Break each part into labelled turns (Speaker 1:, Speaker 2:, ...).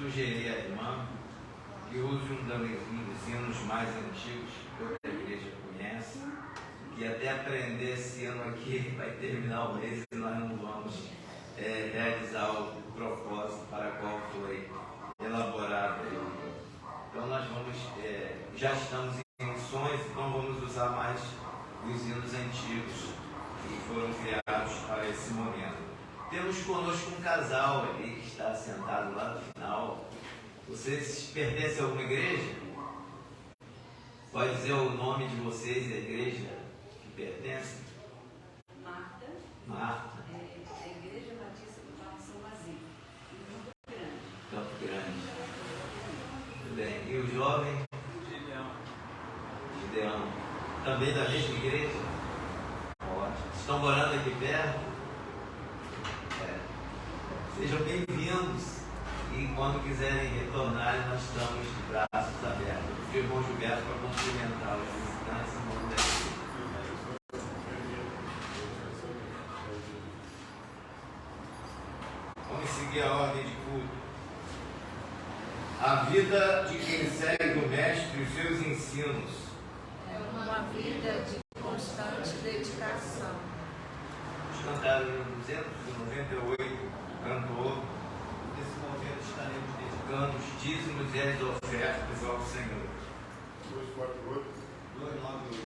Speaker 1: sugerir à irmã que use um dos hinos mais antigos que a igreja conhece, que até aprender esse ano aqui vai terminar o mês e nós não vamos realizar o propósito para qual foi elaborado. Então nós vamos, já estamos em missões, então vamos usar mais os hinos antigos que foram criados para esse momento. Temos conosco um casal ali que está sentado lá no final. Vocês pertencem a alguma igreja? Pode dizer o nome de vocês e a igreja que pertencem?
Speaker 2: Marta.
Speaker 1: Marta.
Speaker 2: A Igreja Batista do Parque São Vazio, em Campo Grande.
Speaker 1: Campo Grande. Muito bem. E o jovem? Gideão. Também da mesma igreja? Ótimo. Estão morando aqui perto? Sejam bem-vindos. E quando quiserem retornar, nós estamos de braços abertos. O irmão Gilberto para cumprimentar os visitantes em nome da igreja. Vamos seguir a ordem de culto. A vida de quem segue o Mestre e os seus ensinos
Speaker 2: É uma vida de constante dedicação.
Speaker 1: Vamos cantar o 298, cantor. Nesse momento estaremos dedicando os dízimos e as ofertas ao Senhor.
Speaker 3: 248.
Speaker 1: 298.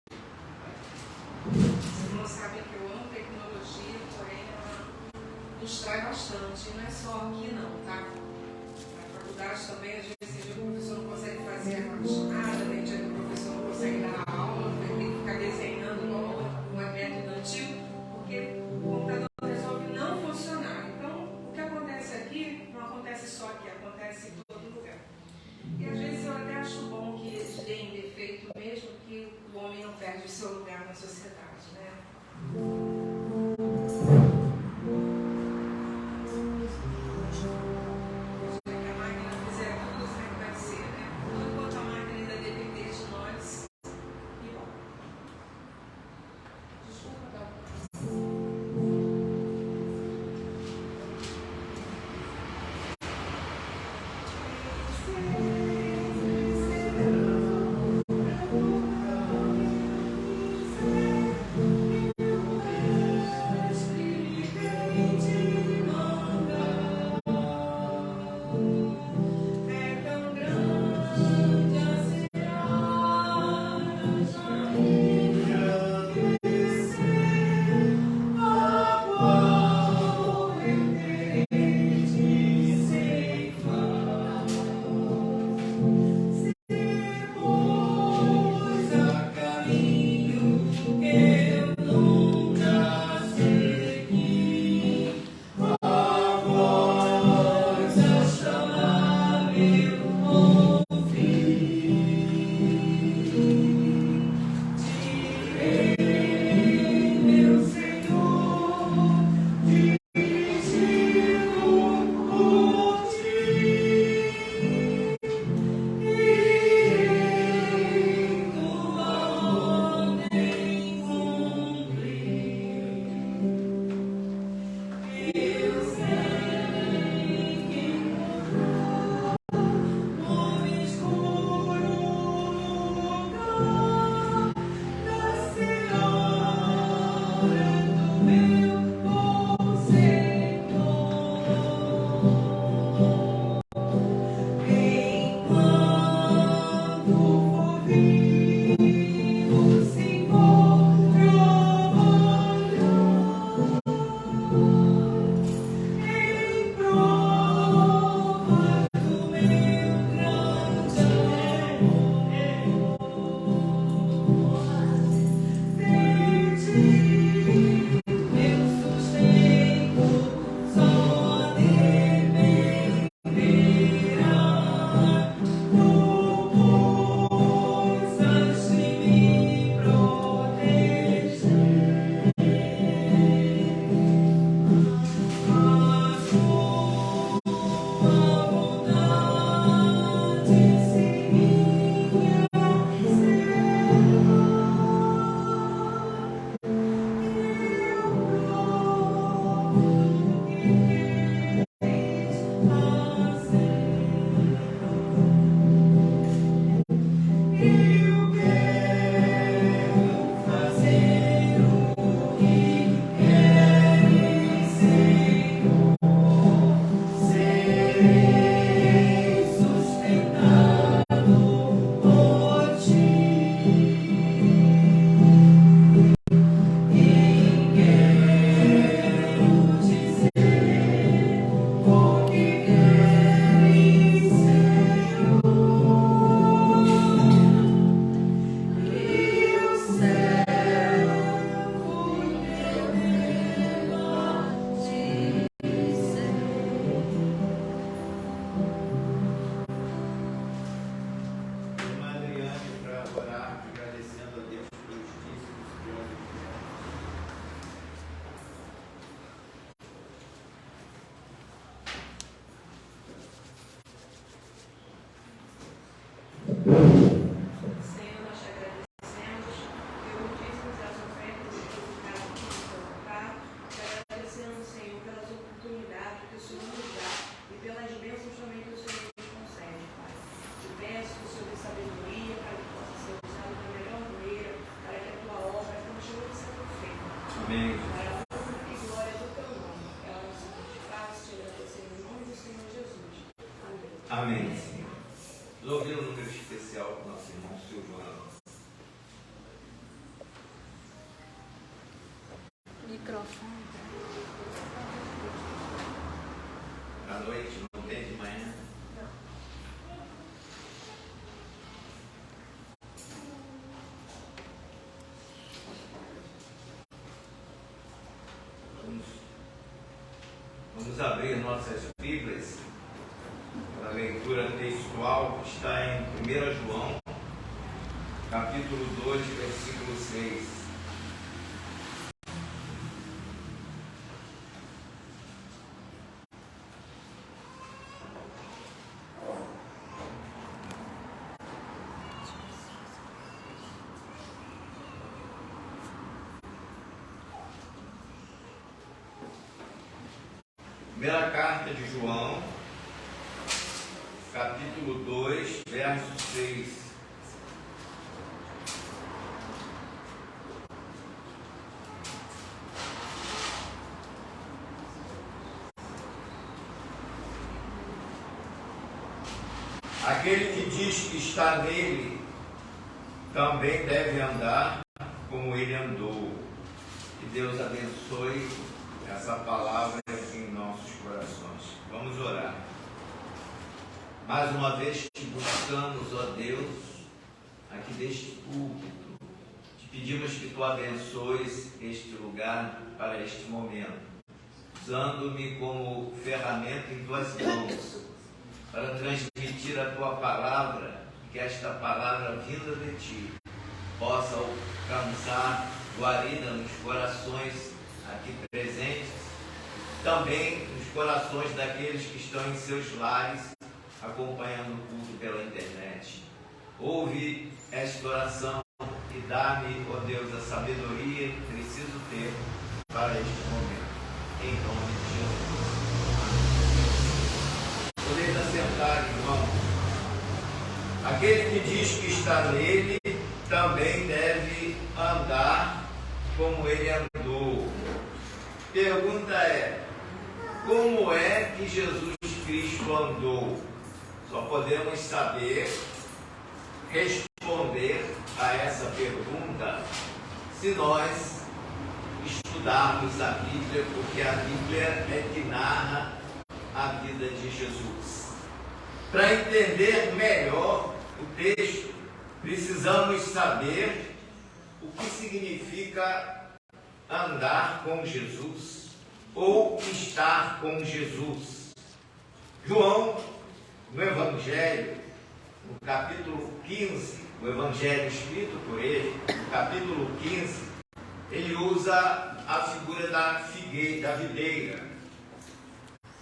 Speaker 4: Vocês não sabem que eu amo tecnologia, porém ela nos traz bastante. E não é só aqui não, tá? Na faculdade também, às vezes, o professor não consegue fazer a chamada, né? O professor não consegue dar a aula, tem que ficar desenhando um método antigo, porque o computador resolve não funcionar. Então, o que acontece aqui, não acontece só aqui, acontece em todo lugar. E às vezes eu até acho bom que eles deem defeito mesmo, que o homem não perde o seu lugar na sociedade, né? Senhor, nós te agradecemos pelos dízimos e as ofertas depositadas aqui no teu altar. Te agradecemos, Senhor, pelas oportunidades que o Senhor nos dá e pelas bênçãos também que o Senhor nos concede, Pai. Te peço que o Senhor dê sabedoria para que possa ser usado da melhor maneira, para que a tua obra continue sendo feita.
Speaker 1: Amém.
Speaker 4: Para a honra e glória do teu nome. É a nossa faz te agradecer em nome do Senhor Jesus. Amém.
Speaker 1: Amém, Senhor. Louve um número especial para o nosso irmão Silvano.
Speaker 2: Microfone.
Speaker 1: À noite, não tem de manhã? Vamos abrir nossas Bíblias. A leitura textual está em 1 João, capítulo 2, versículo 6. Primeira carta de João, capítulo 2, verso 6. Aquele que diz que está nele também deve andar como ele andou. Que Deus abençoe essa palavra em nossos corações. Vamos orar. Mais uma vez te buscamos, ó Deus, aqui deste púlpito. Te pedimos que tu abençoes este lugar para este momento, usando-me como ferramenta em tuas mãos, para transmitir a tua palavra, que esta palavra vinda de ti possa alcançar guarida nos corações aqui presentes, também nos corações daqueles que estão em seus lares, acompanhando o culto pela internet. Ouve esta oração e dá-me, ó Deus, a sabedoria que preciso ter para este momento. Em nome de Jesus. Podeis assentar, irmão. Aquele que diz que está nele também deve andar como ele andou. Pergunta é: como é que Jesus Cristo andou? Só podemos saber responder a essa pergunta se nós estudarmos a Bíblia, porque a Bíblia é que narra a vida de Jesus. Para entender melhor o texto, precisamos saber o que significa andar com Jesus ou estar com Jesus. João, no Evangelho, no capítulo 15, o Evangelho escrito por ele, no capítulo 15, ele usa a figura da figueira, da videira.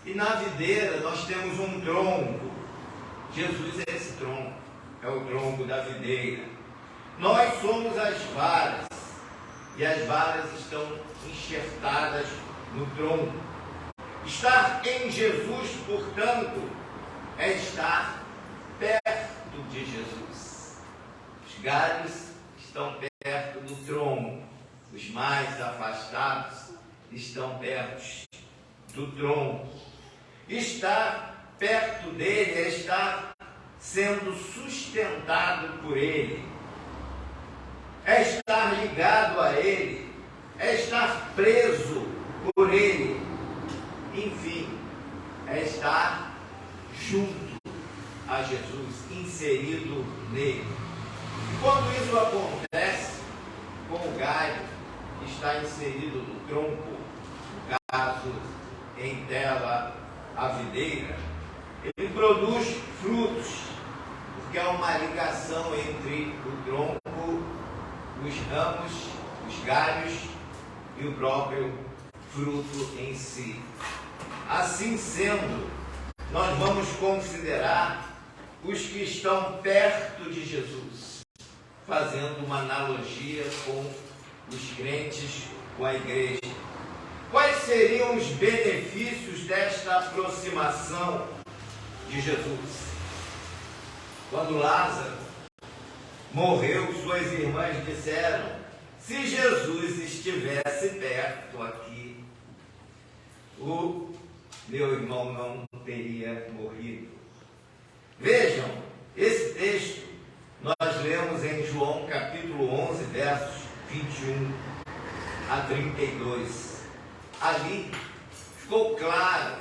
Speaker 1: E na videira nós temos um tronco. Jesus é esse tronco, é o tronco da videira. Nós somos as varas, e as varas estão enxertadas no tronco. Estar em Jesus, portanto, é estar perto de Jesus. Os galhos estão perto do tronco, os mais afastados estão perto do tronco. Estar perto dele é estar sendo sustentado por ele, é estar ligado a ele, é estar preso por ele, enfim, é estar junto a Jesus, inserido nele. E quando isso acontece com o galho que está inserido no tronco, no caso em tela a videira, ele produz frutos, porque há uma ligação entre o tronco, os ramos, os galhos e o próprio fruto em si. Assim sendo, nós vamos considerar os que estão perto de Jesus, fazendo uma analogia com os crentes, com a igreja. Quais seriam os benefícios desta aproximação de Jesus? Quando Lázaro morreu, suas irmãs disseram: se Jesus estivesse perto aqui, o meu irmão não teria morrido. Vejam, esse texto nós lemos em João capítulo 11, versos 21 a 32. Ali ficou claro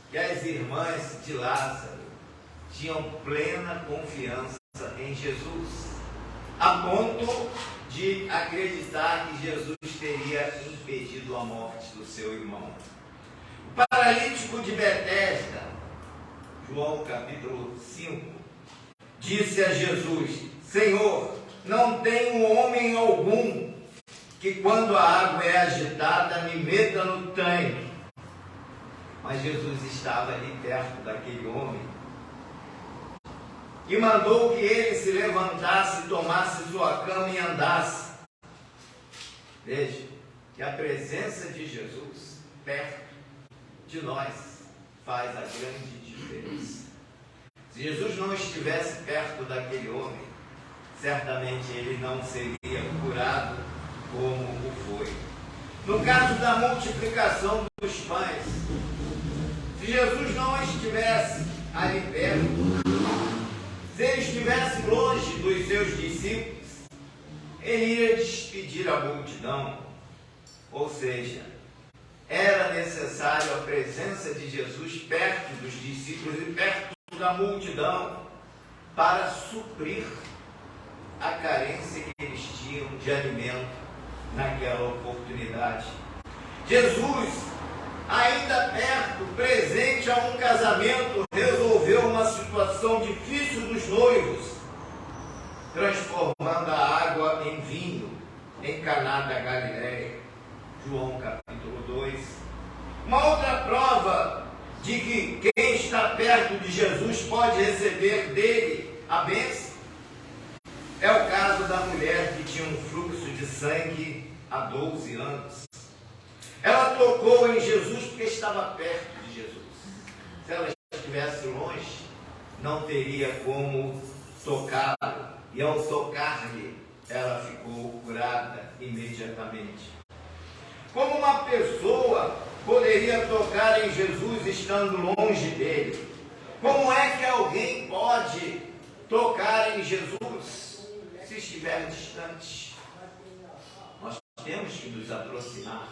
Speaker 1: que as irmãs de Lázaro tinham plena confiança em Jesus, a ponto de acreditar que Jesus teria impedido a morte do seu irmão. O paralítico de Betesda, João capítulo 5, disse a Jesus: Senhor, não tenho homem algum que quando a água é agitada me meta no tanque. Mas Jesus estava ali perto daquele homem e mandou que ele se levantasse, tomasse sua cama e andasse. Veja que a presença de Jesus perto de nós faz a grande diferença. Se Jesus não estivesse perto daquele homem, certamente ele não seria curado como o foi. No caso da multiplicação dos pães, se Jesus não estivesse ali perto, se ele estivesse longe dos seus discípulos, ele iria despedir a multidão. Ou seja, era necessário a presença de Jesus perto dos discípulos e perto da multidão para suprir a carência que eles tinham de alimento naquela oportunidade. Jesus, ainda perto, presente a um casamento, resolveu uma situação difícil dos noivos, transformando a água em vinho em Caná da Galileia. João capítulo 2. Uma outra prova de que quem está perto de Jesus pode receber dele a bênção é o caso da mulher que tinha um fluxo de sangue há 12 anos. Ela tocou em Jesus porque estava perto de Jesus. Se ela estivesse longe, não teria como tocá-lo. E ao tocar-lhe, ela ficou curada imediatamente. Como uma pessoa poderia tocar em Jesus estando longe dele? Como é que alguém pode tocar em Jesus se estiver distante? Nós temos que nos aproximar.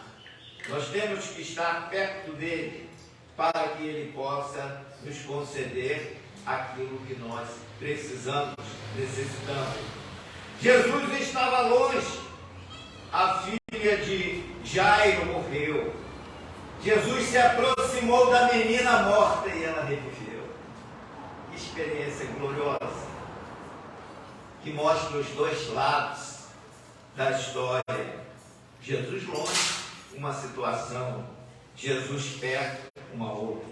Speaker 1: Nós temos que estar perto dele para que ele possa nos conceder aquilo que nós necessitamos. Jesus estava longe. A filha de Jairo morreu. Jesus se aproximou da menina morta e ela reviveu. Que experiência gloriosa, que mostra os dois lados da história. Jesus longe, uma situação. Jesus perto, uma outra.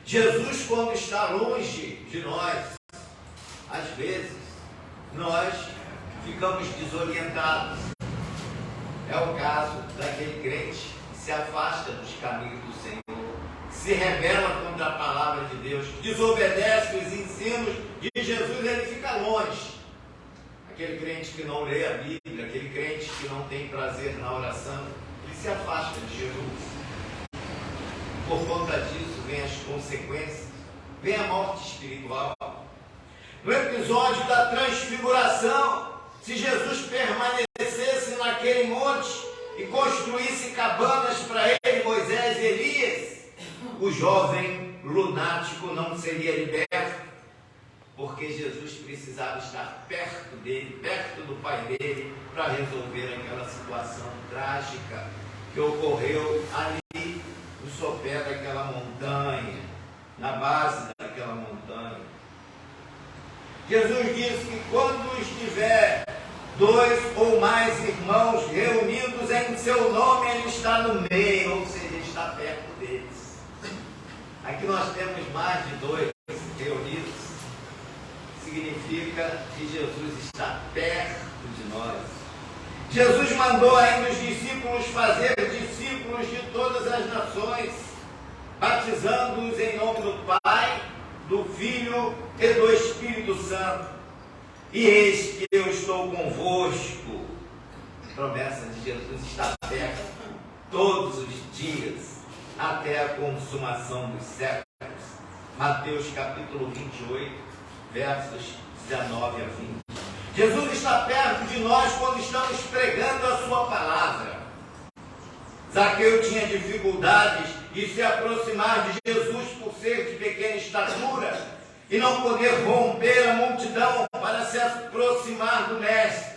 Speaker 1: Jesus, quando está longe de nós, às vezes, nós ficamos desorientados. É o caso daquele crente que se afasta dos caminhos do Senhor, que se rebela contra a palavra de Deus, desobedece os ensinos de Jesus, ele fica longe. Aquele crente que não lê a Bíblia, aquele crente que não tem prazer na oração, ele se afasta de Jesus. Por conta disso, vem as consequências, vem a morte espiritual. No episódio da transfiguração, se Jesus permanecesse naquele monte e construísse cabanas para ele, Moisés e Elias, o jovem lunático não seria liberto, porque Jesus precisava estar perto dele, perto do pai dele, para resolver aquela situação trágica que ocorreu ali no sopé daquela montanha, na base daquela montanha. Jesus disse que quando estiver 2 ou mais irmãos reunidos em seu nome, ele está no meio, ou seja, ele está perto deles. Aqui nós temos mais de 2 reunidos. significa que Jesus está perto de nós. Jesus mandou ainda os discípulos fazer discípulos de todas as nações, batizando-os em nome do Pai, do Filho e do Espírito Santo. E eis que eu estou convosco. A promessa de Jesus está perto todos os dias, até a consumação dos séculos. Mateus capítulo 28, versos 19 a 20. Jesus está perto de nós quando estamos pregando a sua palavra. Zaqueu tinha dificuldades de se aproximar de Jesus por ser de pequena estatura e não poder romper a multidão para se aproximar do mestre.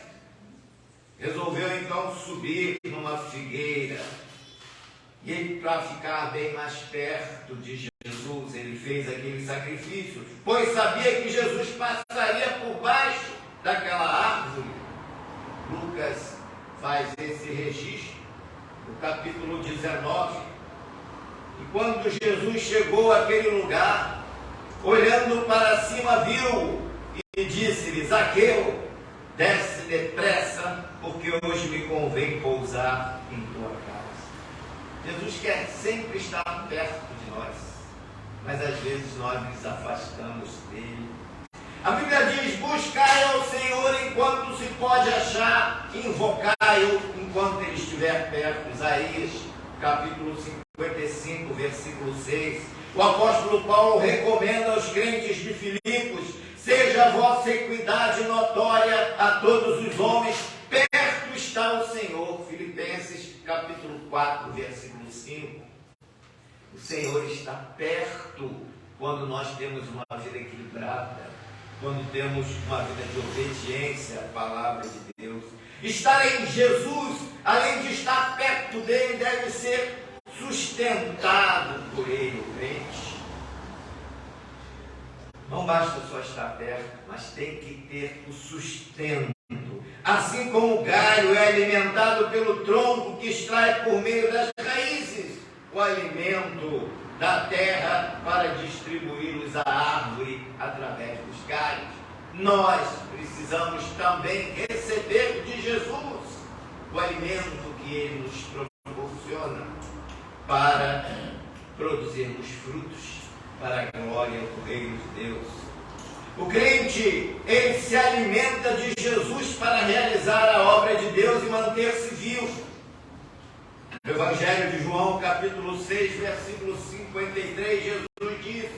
Speaker 1: Resolveu então subir numa figueira. E para ficar bem mais perto de Jesus, ele fez aquele sacrifício, pois sabia que Jesus passaria por baixo daquela árvore. Lucas faz esse registro no capítulo 19. E quando Jesus chegou àquele lugar, olhando para cima, viu e disse-lhe: Zaqueu, desce depressa, porque hoje me convém pousar em tua casa. Jesus quer sempre estar perto de nós, mas às vezes nós nos afastamos dele. A Bíblia diz: buscai ao Senhor enquanto se pode achar, invocai-o enquanto ele estiver perto. Isaías, capítulo 55, versículo 6. O apóstolo Paulo recomenda aos crentes de Filipos: seja a vossa equidade notória a todos os homens, perto está o Senhor. Filipenses, capítulo 4, versículo 5. O Senhor está perto quando nós temos uma vida equilibrada, quando temos uma vida de obediência à palavra de Deus. Estar em Jesus, além de estar perto dele, deve ser sustentado por ele, o crente. Não basta só estar perto, mas tem que ter o sustento. Assim como o galho é alimentado pelo tronco que extrai por meio das raízes o alimento da terra para distribuí-los à árvore através dos galhos, nós precisamos também receber de Jesus o alimento que ele nos proporciona para produzirmos frutos para a glória do Reino de Deus. O crente, ele se alimenta de Jesus para realizar a obra de Deus e manter-se vivo. No Evangelho de João, capítulo 6, versículo 53, Jesus diz: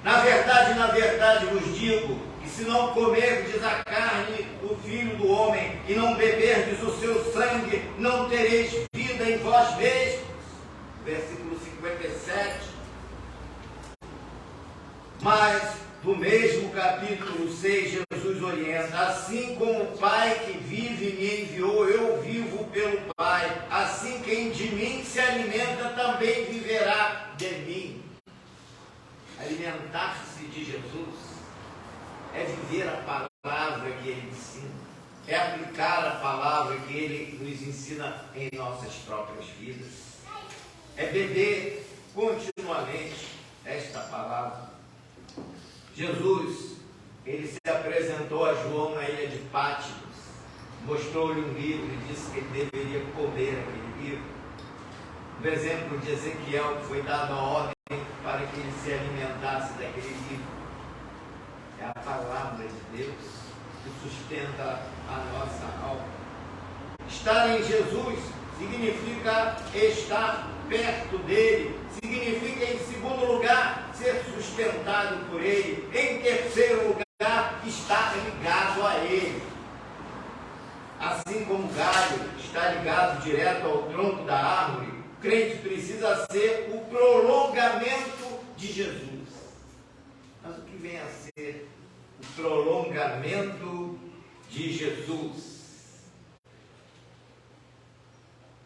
Speaker 1: na verdade vos digo, que se não comerdes a carne do Filho do Homem e não beberdes o seu sangue, não tereis vida em vós mesmos. Versículo 57. Mas no mesmo capítulo 6, Jesus orienta: assim como o Pai que vive me enviou, eu vivo pelo Pai, assim quem de mim se alimenta também viverá de mim. Alimentar-se de Jesus é viver a palavra que ele ensina, é aplicar a palavra que ele nos ensina em nossas próprias vidas, é beber continuamente esta palavra. Jesus, ele se apresentou a João na ilha de Patmos, mostrou-lhe um livro e disse que ele deveria comer aquele livro. O exemplo de Ezequiel, que foi dado a ordem para que ele se alimentasse daquele livro. É a palavra de Deus que sustenta a nossa alma. Estar em Jesus significa estar perto dele, significa, em segundo lugar, ser sustentado por ele, em terceiro lugar, estar ligado a ele. Assim como o galho está ligado direto ao tronco da árvore, o crente precisa ser o prolongamento de Jesus. Mas o que vem a ser o prolongamento de Jesus?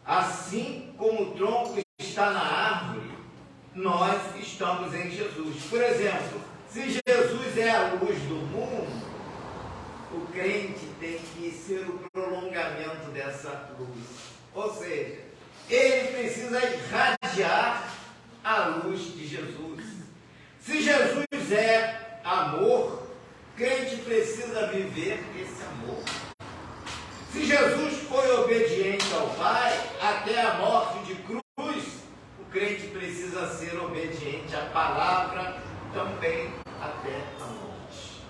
Speaker 1: Assim como o tronco está na árvore, nós estamos em Jesus. Por exemplo, se Jesus é a luz do mundo, o crente tem que ser o prolongamento dessa luz. Ou seja, ele precisa irradiar a luz de Jesus. Se Jesus é amor, o crente precisa precisa viver esse amor. Se Jesus foi obediente ao Pai até a morte de cruz, o crente precisa ser obediente à palavra também até a morte.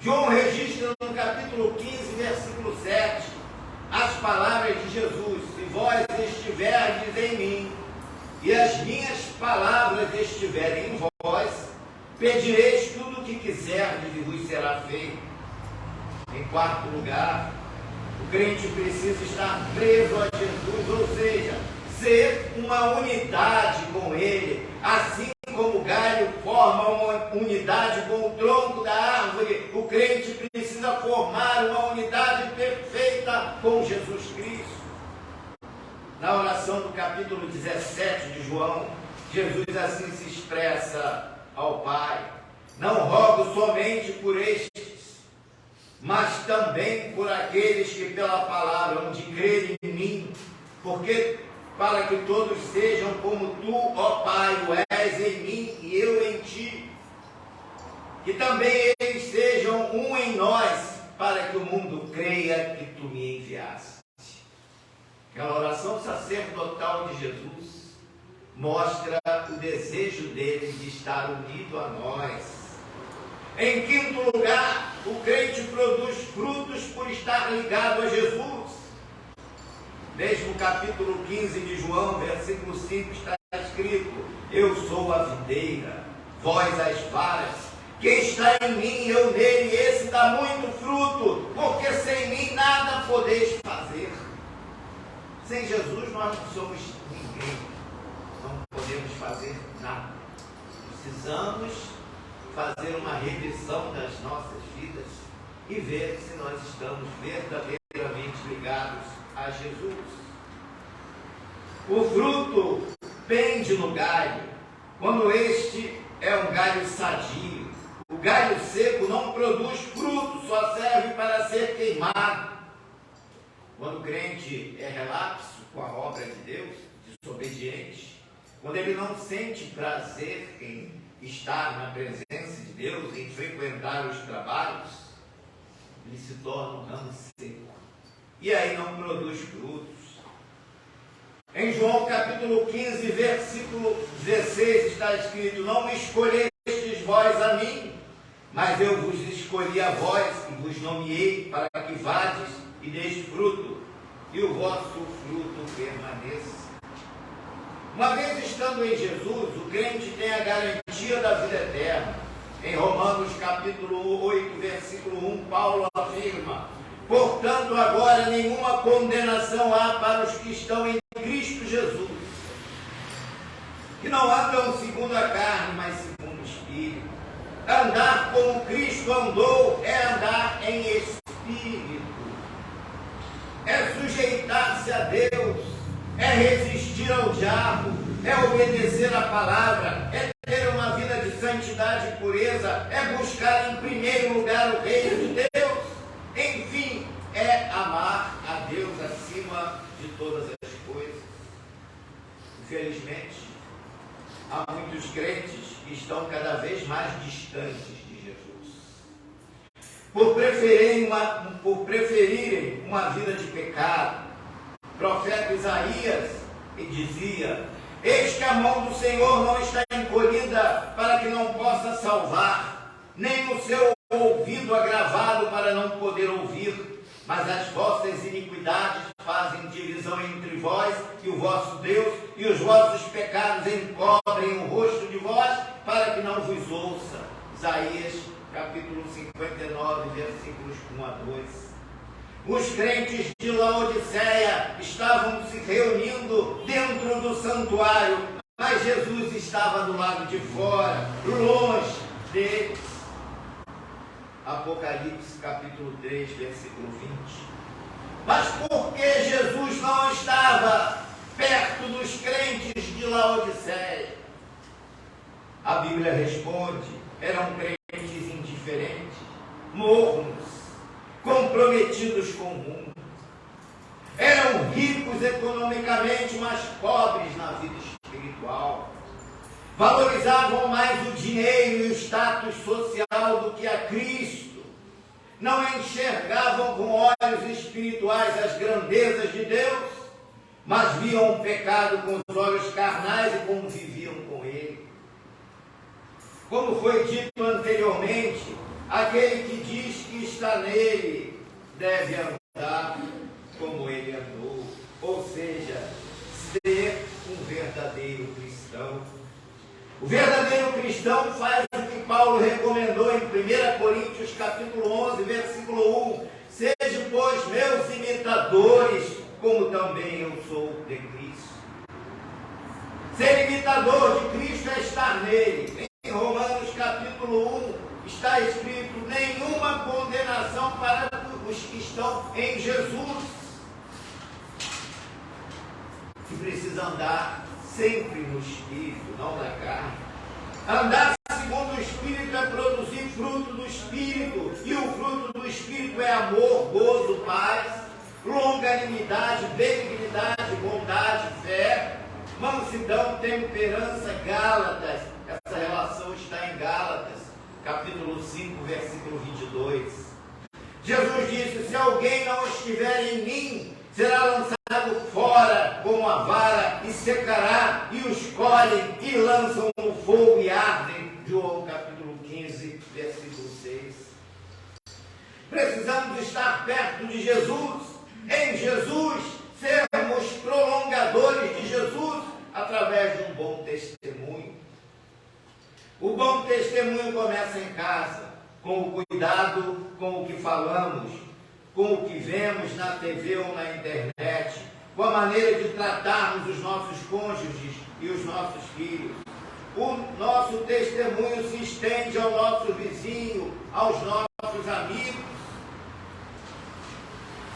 Speaker 1: João registra no capítulo 15, versículo 7, as palavras de Jesus: se vós estiverdes em mim e as minhas palavras estiverem em vós, pedireis tudo o que quiserdes e vos será feito. Em quarto lugar, o crente precisa estar preso a Jesus, ou seja, ser uma unidade com Ele, assim como o galho forma uma unidade com o tronco da árvore. O crente precisa formar uma unidade perfeita com Jesus Cristo. Na oração do capítulo 17 de João, Jesus assim se expressa ao Pai: não rogo somente por estes, mas também por aqueles que pela palavra hão de crer em mim, porque para que todos sejam como tu, ó Pai, o és em mim e eu em ti, que também eles sejam um em nós, para que o mundo creia que tu me enviaste. Aquela oração sacerdotal de Jesus mostra o desejo dele de estar unido a nós. Em quinto lugar, o crente produz frutos por estar ligado a Jesus. Mesmo capítulo 15 de João, versículo 5, está escrito: eu sou a videira, vós as varas, quem está em mim, eu nele, esse dá muito fruto, porque sem mim nada podeis fazer. Sem Jesus nós não somos ninguém, não podemos fazer nada. Precisamos fazer uma revisão das nossas vidas e ver se nós estamos verdadeiramente ligados a Jesus. O fruto pende no galho, quando este é um galho sadio. O galho seco não produz fruto, só serve para ser queimado. Quando o crente é relapso com a obra de Deus, desobediente, quando ele não sente prazer em estar na presença de Deus, em frequentar os trabalhos, ele se torna um ramo seco. E aí não produz frutos. Em João capítulo 15, versículo 16, está escrito: não me escolhestes vós a mim, mas eu vos escolhi a vós e vos nomeei para que vades e deis fruto, e o vosso fruto permaneça. Uma vez estando em Jesus, o crente tem a garantia da vida eterna. Em Romanos capítulo 8, versículo 1, Paulo afirma: portanto, agora nenhuma condenação há para os que estão em Cristo Jesus, que não andam segundo a carne, mas segundo o Espírito. Andar como Cristo andou é andar em Espírito, é sujeitar-se a Deus, é resistir ao diabo, é obedecer a palavra, é ter uma vida de santidade e pureza, é buscar em primeiro lugar o reino de Deus, enfim, é amar a Deus acima de todas as coisas. Infelizmente, há muitos crentes que estão cada vez mais distantes de Jesus, por preferirem uma vida de pecado. O profeta Isaías dizia: eis que a mão do Senhor não está encolhida para que não possa salvar, nem o seu ouvido agravado para não poder ouvir, mas as vossas iniquidades fazem divisão entre vós e o vosso Deus, e os vossos pecados encobrem o rosto de vós, para que não vos ouça. Isaías capítulo 59, versículos 1 a 2. Os crentes de Laodiceia estavam se reunindo dentro do santuário, mas Jesus estava do lado de fora, longe deles. Apocalipse capítulo 3, versículo 20. Mas por que Jesus não estava perto dos crentes de Laodiceia? A Bíblia responde: eram crentes indiferentes, mornos, comprometidos com o mundo. Eram ricos economicamente, mas pobres na vida espiritual. Valorizavam mais o dinheiro e o status social do que a Cristo. não enxergavam com olhos espirituais as grandezas de Deus, mas viam o pecado com os olhos carnais e conviviam com ele. Como foi dito anteriormente, aquele que diz que está nele deve andar como ele andou, ou seja, ser um verdadeiro cristão. O verdadeiro cristão faz o que Paulo recomendou em 1 Coríntios capítulo 11, versículo 1. Sejam, pois, meus imitadores, como também eu sou de Cristo. Ser imitador de Cristo é estar nele. Em Romanos capítulo 1 está escrito: nenhuma condenação para os que estão em Jesus. Que precisa andar sempre no Espírito, não na carne. Andar segundo o Espírito é produzir fruto do Espírito, e o fruto do Espírito é amor, gozo, paz, longanimidade, benignidade, bondade, fé, mansidão, temperança. Gálatas, essa relação está em Gálatas, capítulo 5, versículo 22. Jesus disse: se alguém não estiver em mim, será lançado fora como a vara e secará, e os colhem e lançam no fogo e ardem. João capítulo 15, versículo 6. Precisamos estar perto de Jesus, em Jesus, sermos prolongadores de Jesus através de um bom testemunho. O bom testemunho começa em casa, com o cuidado com o que falamos, com o que vemos na TV ou na internet, com a maneira de tratarmos os nossos cônjuges e os nossos filhos. O nosso testemunho se estende ao nosso vizinho, aos nossos amigos,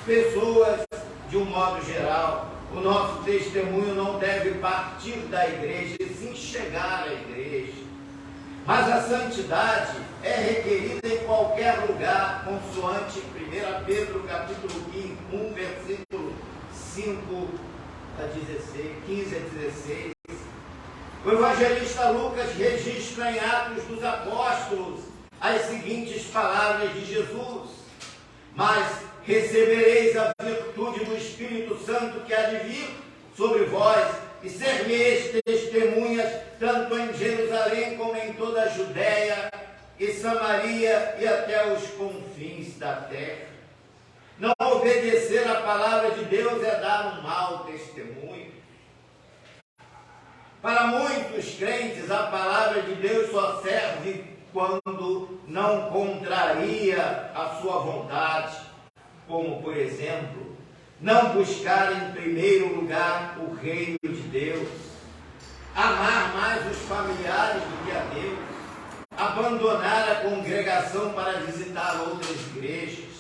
Speaker 1: pessoas de um modo geral. O nosso testemunho não deve partir da igreja, e sim chegar à igreja. Mas a santidade é requerida em qualquer lugar, consoante 1 Pedro capítulo 1, versículo 5 a 16, 15 a 16. O evangelista Lucas registra em Atos dos Apóstolos as seguintes palavras de Jesus: mas recebereis a virtude do Espírito Santo que há de vir sobre vós, e ser-me-eis testemunhas, tanto em Jerusalém como em toda a Judéia e Samaria e até os confins da terra. Não obedecer à palavra de Deus é dar um mau testemunho. Para muitos crentes, a palavra de Deus só serve quando não contraria a sua vontade, como, por exemplo, não buscar em primeiro lugar o reino de Deus, amar mais os familiares do que a Deus, abandonar a congregação para visitar outras igrejas,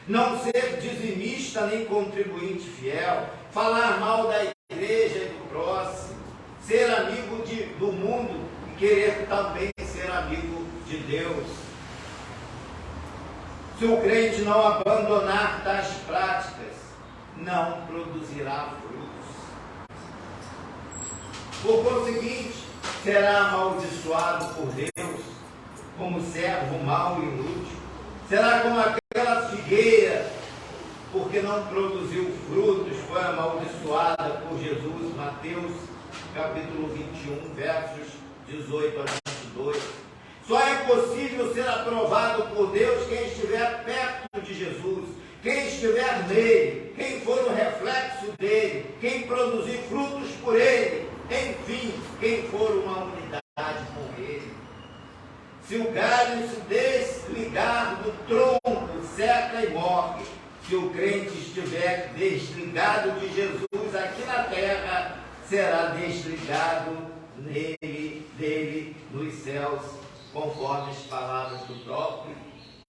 Speaker 1: não ser dizimista nem contribuinte fiel, falar mal da igreja e do próximo, ser amigo do mundo e querer também ser amigo de Deus. Se o crente não abandonar tais práticas, não produzirá frutos. Por conseguinte, será amaldiçoado por Deus como servo mau e inútil. Será como aquela figueira, porque não produziu frutos, foi amaldiçoada por Jesus. Mateus capítulo 21, versos 18 a 22. Só é possível ser aprovado por Deus quem estiver perto de Jesus, quem estiver nele, quem for o reflexo dele, quem produzir frutos por ele, enfim, quem for uma unidade com ele. Se o galho se desligar do tronco, seca e morre. Se o crente estiver desligado de Jesus aqui na terra, será desligado dele nos céus, conforme as palavras do próprio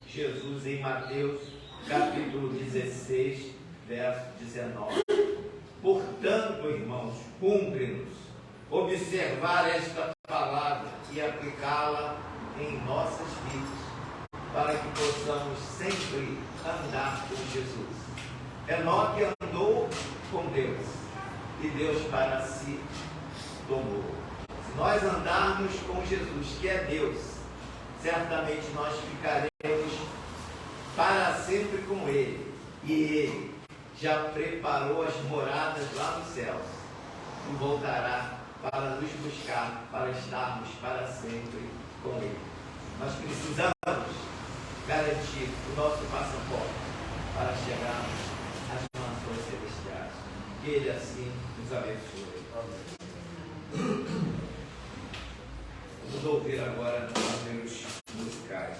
Speaker 1: Jesus em Mateus capítulo 16, verso 19. Portanto, irmãos, cumpre-nos observar esta palavra e aplicá-la em nossas vidas, para que possamos sempre andar com Jesus. Enoque andou com Deus, e Deus para si tomou. Se nós andarmos com Jesus, que é Deus, certamente nós ficaremos para sempre com Ele. E Ele já preparou as moradas lá nos céus e voltará para nos buscar, para estarmos para sempre com Ele. Nós precisamos garantir o nosso passaporte para chegarmos às mansões celestiais. Que Ele assim nos abençoe. Vamos ouvir agora números musicais.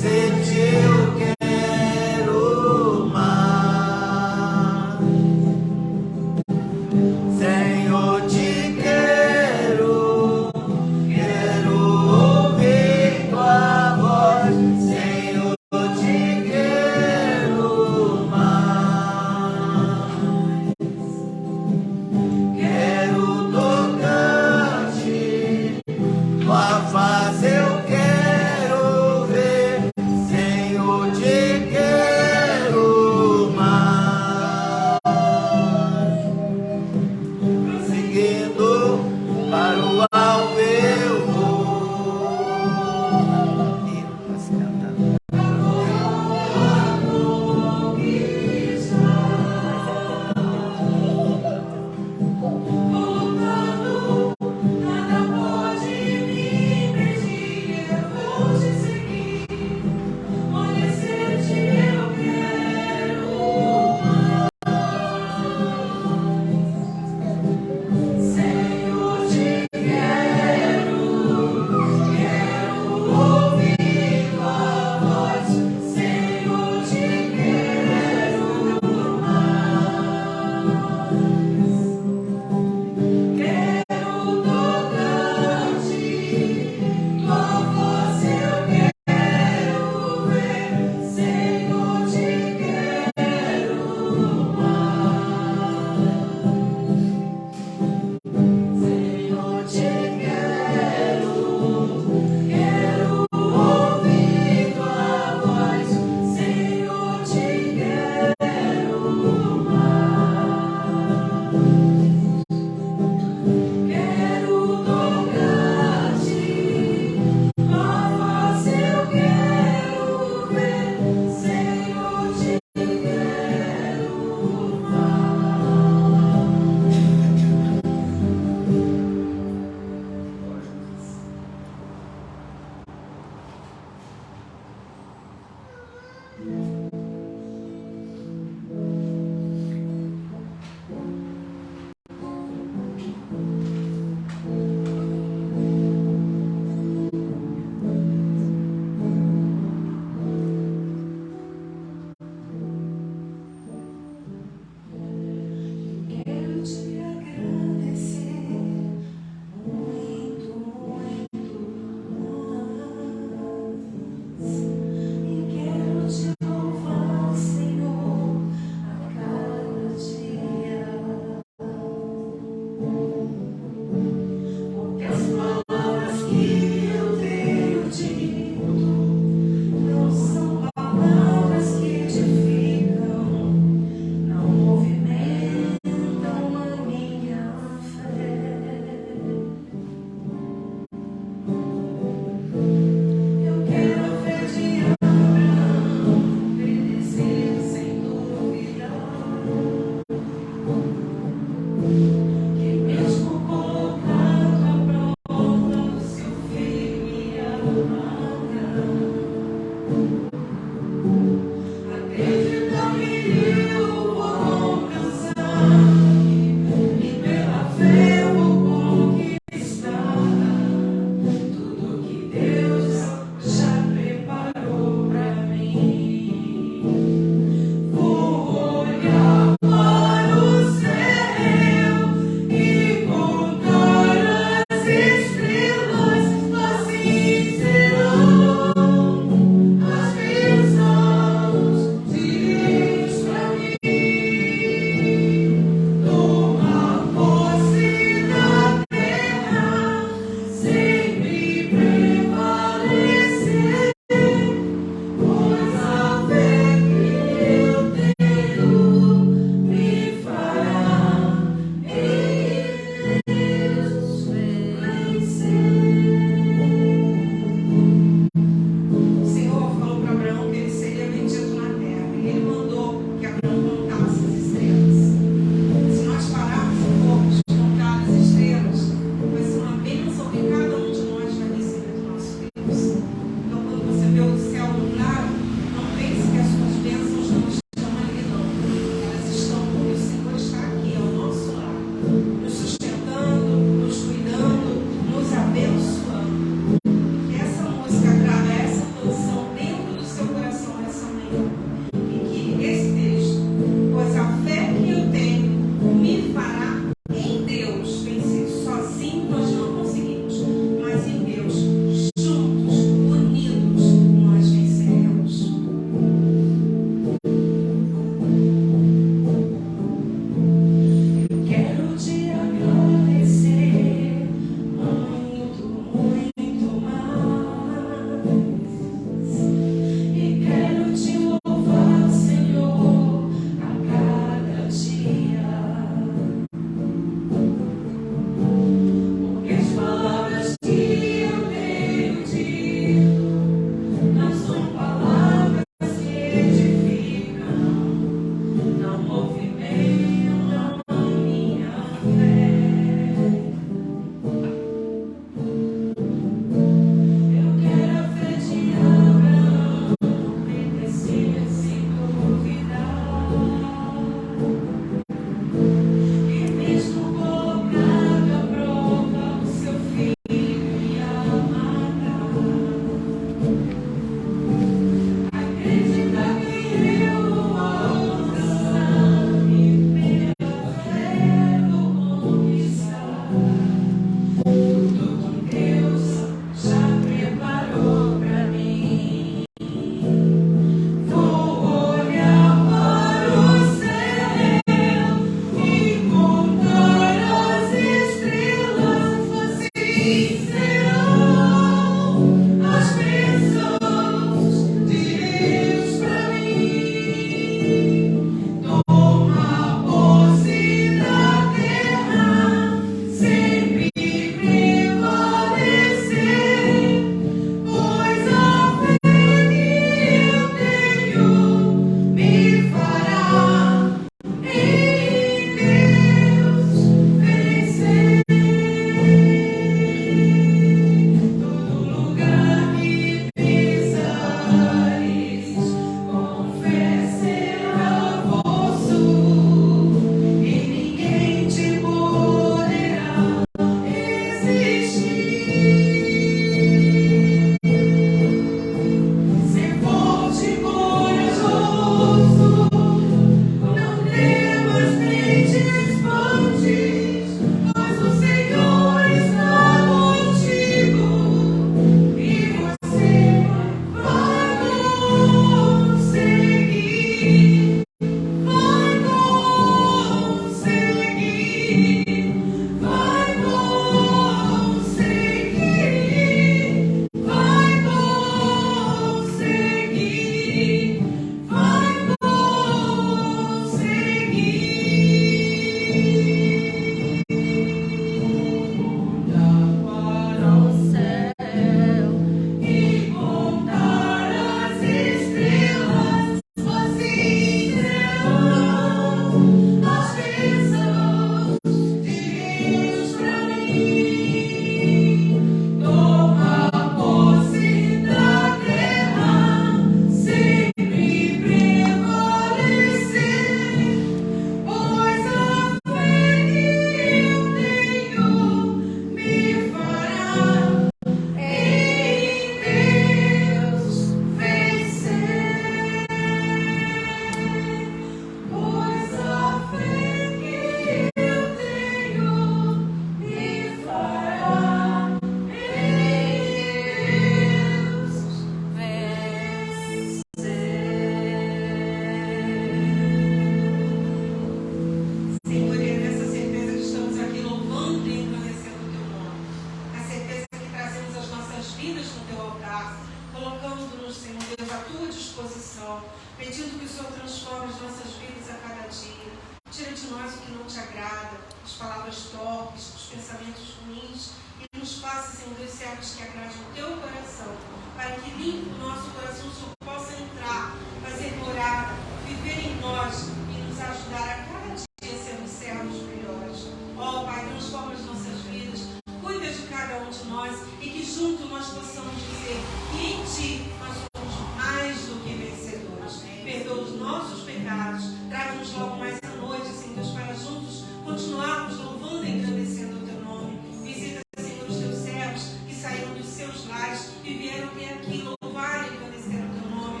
Speaker 4: palavras torpes, os pensamentos ruins, e nos faça, Senhor Deus, servos que agradem o teu coração, para que limpe o nosso coração, o Senhor possa entrar, fazer morada, viver em nós e nos ajudar a cada dia sermos servos melhores. Ó Pai, transforma as nossas vidas, cuida de cada um de nós e que juntos nós possamos dizer que em Ti nós somos mais do que vencedores. Perdoa os nossos pecados, traz-nos logo mais à noite, Senhor Deus, para juntos continuarmos louvando e engrandecendo o Teu nome. Visita, Senhor, os Teus servos que saíram dos seus lares e vieram até aqui louvar e engrandecer o Teu nome.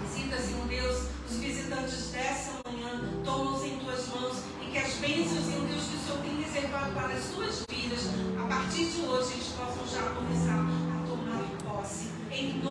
Speaker 4: Visita, Senhor Deus, os visitantes dessa manhã, toma-os em Tuas mãos e que as bênçãos, Senhor Deus, que o Senhor tem reservado para as suas vidas, a partir de hoje eles possam já começar a tomar posse. Em